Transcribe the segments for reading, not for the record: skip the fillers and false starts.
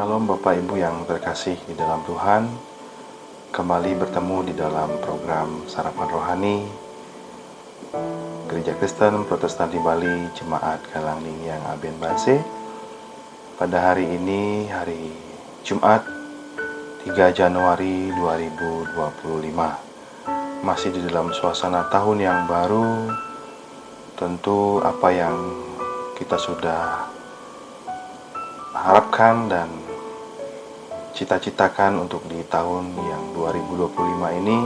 Shalom Bapak Ibu yang terkasih di dalam Tuhan. Kembali bertemu di dalam program Sarapan Rohani Gereja Kristen Protestan di Bali, Jemaat Galang Lingiang Aben Base. Pada hari ini, hari Jumat 3 Januari 2025, masih di dalam suasana tahun yang baru. Tentu apa yang kita sudah harapkan dan cita-citakan untuk di tahun yang 2025 ini,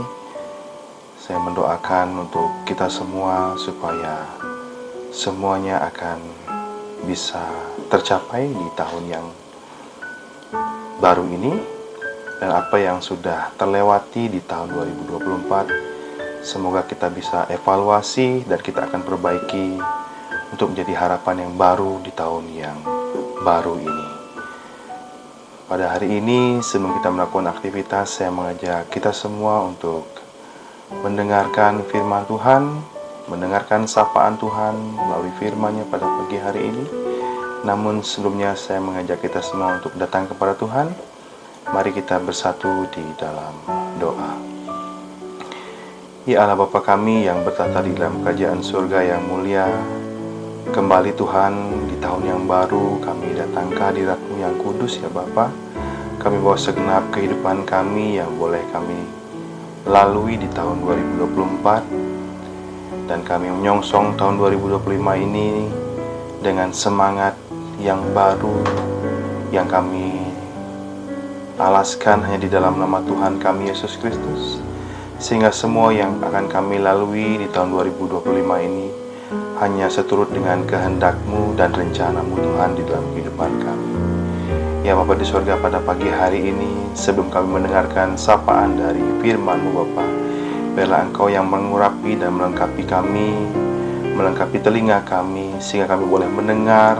saya mendoakan untuk kita semua supaya semuanya akan bisa tercapai di tahun yang baru ini, dan apa yang sudah terlewati di tahun 2024 semoga kita bisa evaluasi dan kita akan perbaiki untuk menjadi harapan yang baru di tahun yang baru ini. Pada hari ini, sebelum kita melakukan aktivitas, saya mengajak kita semua untuk mendengarkan firman Tuhan, mendengarkan sapaan Tuhan melalui firman-Nya pada pagi hari ini. Namun sebelumnya saya mengajak kita semua untuk datang kepada Tuhan. Mari kita bersatu di dalam doa. Ya Allah Bapa kami yang bertata di dalam kerajaan surga yang mulia, kembali Tuhan di tahun yang baru kami datang ke hadirat-Mu yang kudus ya Bapa. Kami bawa segenap kehidupan kami yang boleh kami lalui di tahun 2024, dan kami menyongsong tahun 2025 ini dengan semangat yang baru yang kami alaskan hanya di dalam nama Tuhan kami Yesus Kristus, sehingga semua yang akan kami lalui di tahun 2025 ini hanya seturut dengan kehendak-Mu dan rencana-Mu Tuhan di dalam kehidupan kami. Ya Bapa di sorga, pada pagi hari ini sebelum kami mendengarkan sapaan dari firman-Mu Bapa, biarlah Engkau yang mengurapi dan melengkapi kami, melengkapi telinga kami, sehingga kami boleh mendengar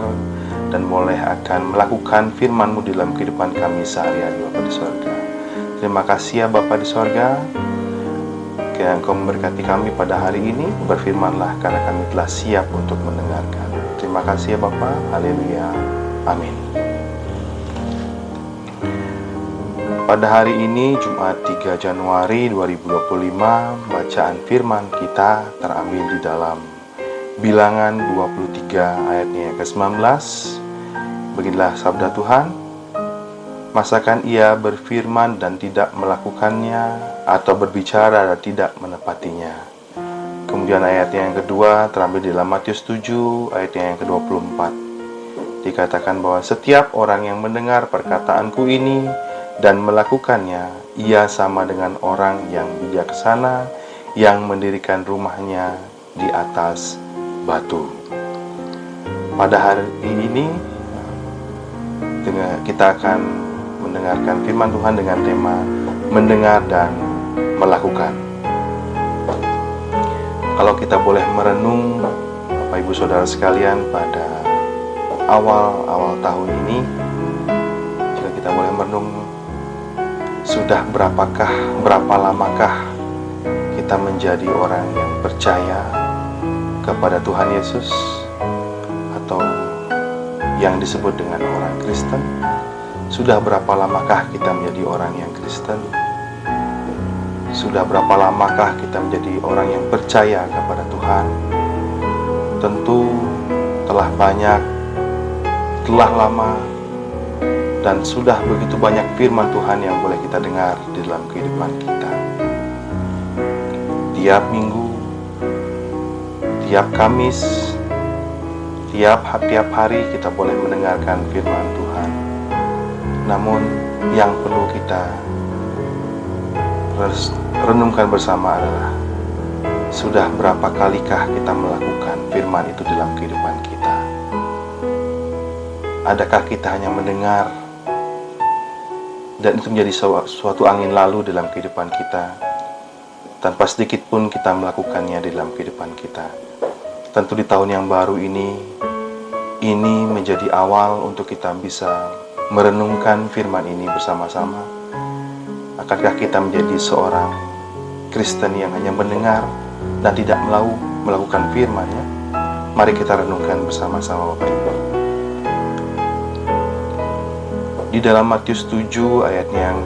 dan boleh akan melakukan firman-Mu di dalam kehidupan kami sehari-hari Bapa di sorga. Terima kasih ya Bapa di sorga, kiranya Engkau memberkati kami pada hari ini. Berfirmanlah karena kami telah siap untuk mendengarkan. Terima kasih ya Bapa. Haleluya. Amin. Pada hari ini Jumat 3 Januari 2025, bacaan firman kita terambil di dalam Bilangan 23 ayatnya yang ke-19. Beginilah sabda Tuhan. Masakan ia berfirman dan tidak melakukannya, atau berbicara dan tidak menepatinya? Kemudian ayatnya yang kedua terambil di dalam Matius 7 ayatnya yang ke-24. Dikatakan bahwa setiap orang yang mendengar perkataanku ini dan melakukannya, ia sama dengan orang yang bijaksana yang mendirikan rumahnya di atas batu. Pada hari ini kita akan mendengarkan firman Tuhan dengan tema mendengar dan melakukan. Kalau kita boleh merenung Bapak Ibu Saudara sekalian, pada awal tahun ini, jika kita boleh merenung, sudah berapa lamakah kita menjadi orang yang percaya kepada Tuhan Yesus, atau yang disebut dengan orang Kristen? Sudah berapa lamakah kita menjadi orang yang Kristen? Sudah berapa lamakah kita menjadi orang yang percaya kepada Tuhan? Tentu telah lama, dan sudah begitu banyak firman Tuhan yang boleh kita dengar di dalam kehidupan kita. Tiap minggu, tiap Kamis, tiap hari kita boleh mendengarkan firman Tuhan. Namun yang perlu kita renungkan bersama adalah, sudah berapa kalikah kita melakukan firman itu dalam kehidupan kita? Adakah kita hanya mendengar dan itu menjadi suatu angin lalu dalam kehidupan kita, tanpa sedikit pun kita melakukannya di dalam kehidupan kita? Tentu di tahun yang baru ini menjadi awal untuk kita bisa merenungkan firman ini bersama-sama. Akankah kita menjadi seorang Kristen yang hanya mendengar dan tidak melakukan firman-Nya? Mari kita renungkan bersama-sama Bapak Ibu. Di dalam Matius 7 ayatnya yang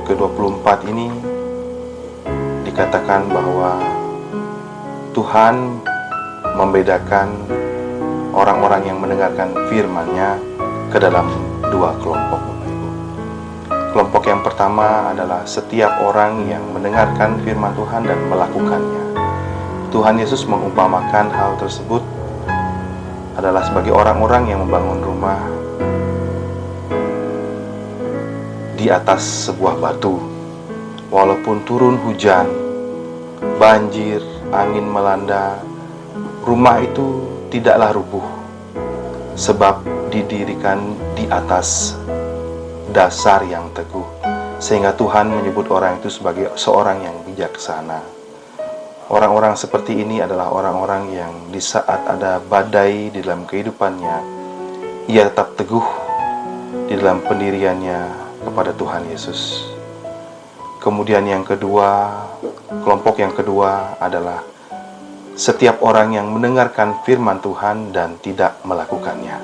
ke-24 ini dikatakan bahwa Tuhan membedakan orang-orang yang mendengarkan firman-Nya ke dalam dua kelompok, Bapak Ibu. Kelompok yang pertama adalah setiap orang yang mendengarkan firman Tuhan dan melakukannya. Tuhan Yesus mengumpamakan hal tersebut adalah sebagai orang-orang yang membangun rumah di atas sebuah batu. Walaupun turun hujan, banjir, angin melanda, rumah itu tidaklah rubuh, sebab didirikan di atas dasar yang teguh. Sehingga Tuhan menyebut orang itu sebagai seorang yang bijaksana. Orang-orang seperti ini adalah orang-orang yang di saat ada badai di dalam kehidupannya, ia tetap teguh di dalam pendiriannya kepada Tuhan Yesus. Kemudian yang kedua, kelompok yang kedua adalah setiap orang yang mendengarkan firman Tuhan dan tidak melakukannya.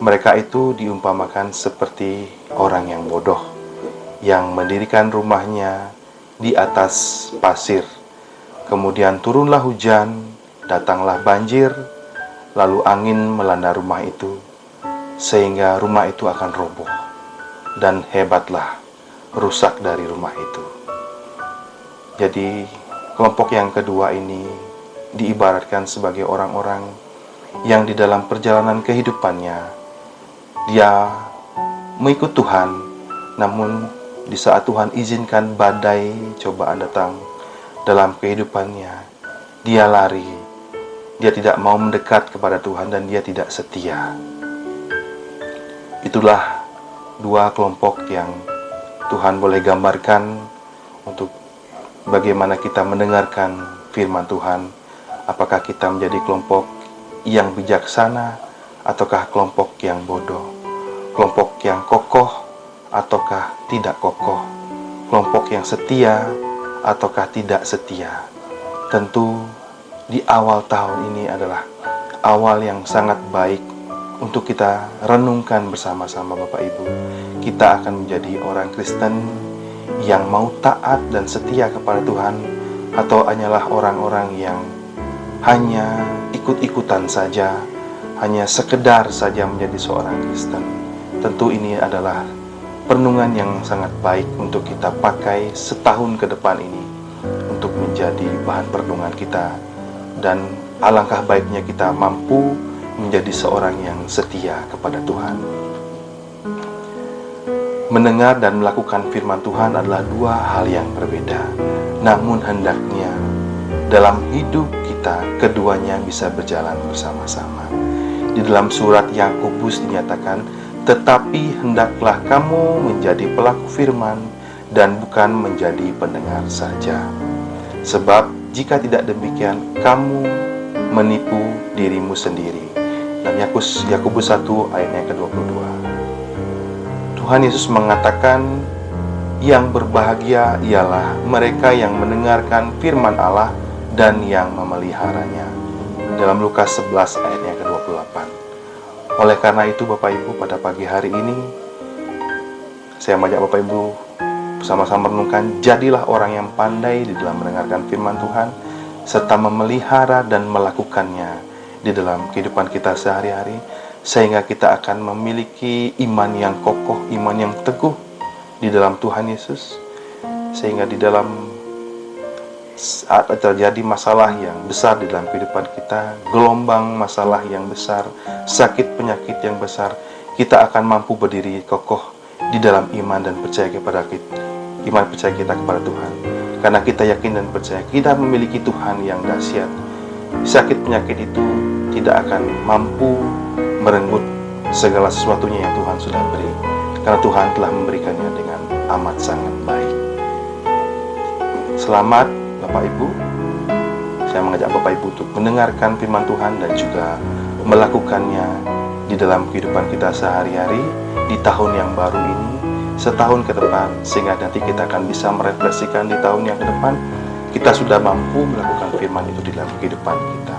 Mereka itu diumpamakan seperti orang yang bodoh, yang mendirikan rumahnya di atas pasir. Kemudian turunlah hujan, datanglah banjir, lalu angin melanda rumah itu, sehingga rumah itu akan roboh. Dan hebatlah rusak dari rumah itu. Jadi kelompok yang kedua ini diibaratkan sebagai orang-orang yang di dalam perjalanan kehidupannya dia mengikut Tuhan, namun di saat Tuhan izinkan badai cobaan datang dalam kehidupannya, dia lari, dia tidak mau mendekat kepada Tuhan dan dia tidak setia. Itulah dua kelompok yang Tuhan boleh gambarkan untuk bagaimana kita mendengarkan firman Tuhan. Apakah kita menjadi kelompok yang bijaksana ataukah kelompok yang bodoh, kelompok yang kokoh ataukah tidak kokoh, kelompok yang setia ataukah tidak setia. Tentu di awal tahun ini adalah awal yang sangat baik untuk kita renungkan bersama-sama, Bapak Ibu. Kita akan menjadi orang Kristen yang mau taat dan setia kepada Tuhan, atau hanyalah orang-orang yang hanya ikut-ikutan saja, hanya sekedar saja menjadi seorang Kristen. Tentu ini adalah perenungan yang sangat baik untuk kita pakai setahun ke depan ini untuk menjadi bahan perenungan kita, dan alangkah baiknya kita mampu menjadi seorang yang setia kepada Tuhan. Mendengar dan melakukan firman Tuhan adalah dua hal yang berbeda. Namun hendaknya dalam hidup kita keduanya bisa berjalan bersama-sama. Di dalam surat Yakobus dinyatakan, tetapi hendaklah kamu menjadi pelaku firman dan bukan menjadi pendengar saja. Sebab jika tidak demikian, kamu menipu dirimu sendiri. Dan Yakobus 1 ayatnya ke-22. Tuhan Yesus mengatakan, yang berbahagia ialah mereka yang mendengarkan firman Allah dan yang memeliharanya. Dalam Lukas 11 ayatnya ke-28. Oleh karena itu Bapak Ibu, pada pagi hari ini saya mengajak Bapak Ibu bersama-sama merenungkan, jadilah orang yang pandai di dalam mendengarkan firman Tuhan serta memelihara dan melakukannya di dalam kehidupan kita sehari-hari, sehingga kita akan memiliki iman yang kokoh, iman yang teguh di dalam Tuhan Yesus, sehingga di dalam saat terjadi masalah yang besar di dalam kehidupan kita, gelombang masalah yang besar, sakit penyakit yang besar, kita akan mampu berdiri kokoh di dalam iman dan percaya kepada kita kepada Tuhan, karena kita yakin dan percaya kita memiliki Tuhan yang dahsyat. Sakit penyakit itu tidak akan mampu merenggut segala sesuatunya yang Tuhan sudah beri, karena Tuhan telah memberikannya dengan amat sangat baik. Selamat Bapak Ibu. Saya mengajak Bapak Ibu untuk mendengarkan firman Tuhan dan juga melakukannya di dalam kehidupan kita sehari-hari di tahun yang baru ini, setahun ke depan, sehingga nanti kita akan bisa merefleksikan di tahun yang ke depan kita sudah mampu melakukan firman itu di dalam kehidupan kita.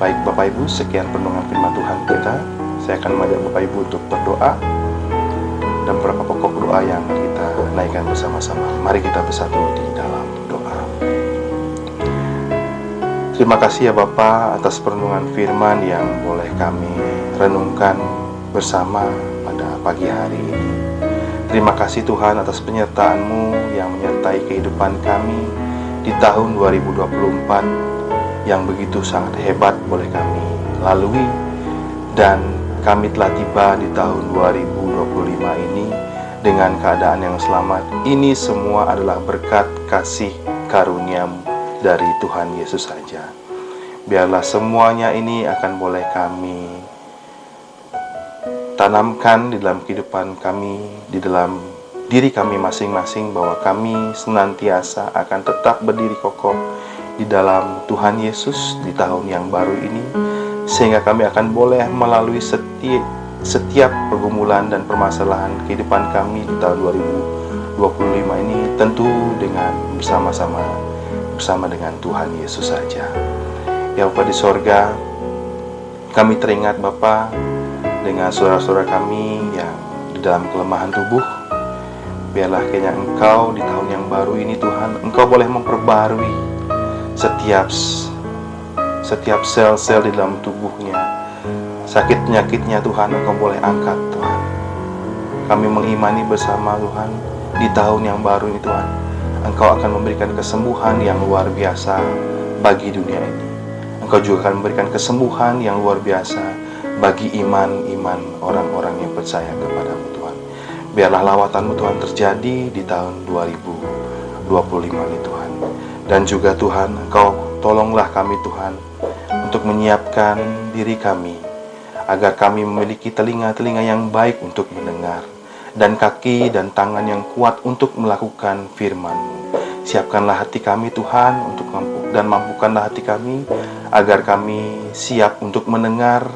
Baik Bapak Ibu, sekian perenungan firman Tuhan kita. Saya saya akan mengajak Bapak Ibu untuk berdoa dan beberapa pokok doa yang kita naikkan bersama-sama. Mari kita bersatu di dalam doa. Terima kasih ya Bapa atas perenungan firman yang boleh kami renungkan bersama pada pagi hari ini. Terima kasih Tuhan atas penyertaan-Mu yang menyertai kehidupan kami di tahun 2024 yang begitu sangat hebat boleh kami lalui, dan kami telah tiba di tahun 2025 ini dengan keadaan yang selamat. Ini semua adalah berkat kasih karunia-Mu dari Tuhan Yesus saja. Biarlah semuanya ini akan boleh kami tanamkan di dalam kehidupan kami, di dalam diri kami masing-masing, bahwa kami senantiasa akan tetap berdiri kokoh di dalam Tuhan Yesus di tahun yang baru ini, sehingga kami akan boleh melalui setiap pergumulan dan permasalahan kehidupan kami di tahun 2025 ini tentu dengan bersama dengan Tuhan Yesus saja. Ya Bapa di sorga, kami teringat Bapa dengan saudara-saudara kami yang di dalam kelemahan tubuh. Biarlah kiranya Engkau di tahun yang baru ini Tuhan, Engkau boleh memperbarui setiap sel-sel di dalam tubuhnya. Sakit penyakitnya Tuhan Engkau boleh angkat Tuhan. Kami mengimani bersama Tuhan, di tahun yang baru ini Tuhan, Engkau akan memberikan kesembuhan yang luar biasa bagi dunia ini. Engkau juga akan memberikan kesembuhan yang luar biasa bagi iman orang-orang yang percaya kepadamu Tuhan. Biarlah lawatan-Mu Tuhan terjadi di tahun 2025 ini Tuhan. Dan juga Tuhan, Engkau tolonglah kami Tuhan untuk menyiapkan diri kami agar kami memiliki telinga-telinga yang baik untuk mendengar, dan kaki dan tangan yang kuat untuk melakukan firman-Mu. Siapkanlah hati kami Tuhan dan mampukanlah hati kami agar kami siap untuk mendengar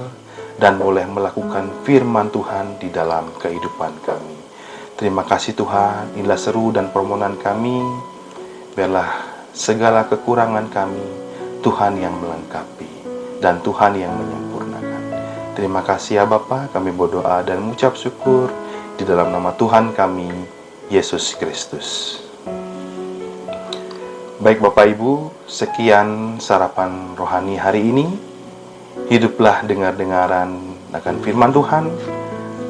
dan boleh melakukan firman Tuhan di dalam kehidupan kami. Terima kasih Tuhan, inilah seru dan permohonan kami. Biarlah segala kekurangan kami Tuhan yang melengkapi dan Tuhan yang menyempurnakan. Terima kasih ya Bapa, kami berdoa dan mengucap syukur di dalam nama Tuhan kami, Yesus Kristus. Baik Bapak Ibu, sekian sarapan rohani hari ini. Hiduplah dengar-dengaran akan firman Tuhan,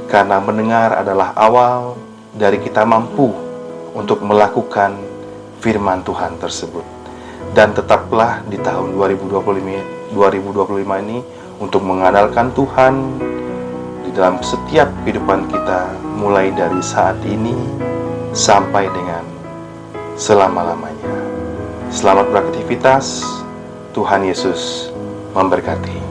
karena mendengar adalah awal dari kita mampu untuk melakukan firman Tuhan tersebut. Dan tetaplah di tahun 2025 ini untuk mengandalkan Tuhan di dalam setiap kehidupan kita, mulai dari saat ini sampai dengan selama-lamanya. Selamat beraktivitas. Tuhan Yesus memberkati.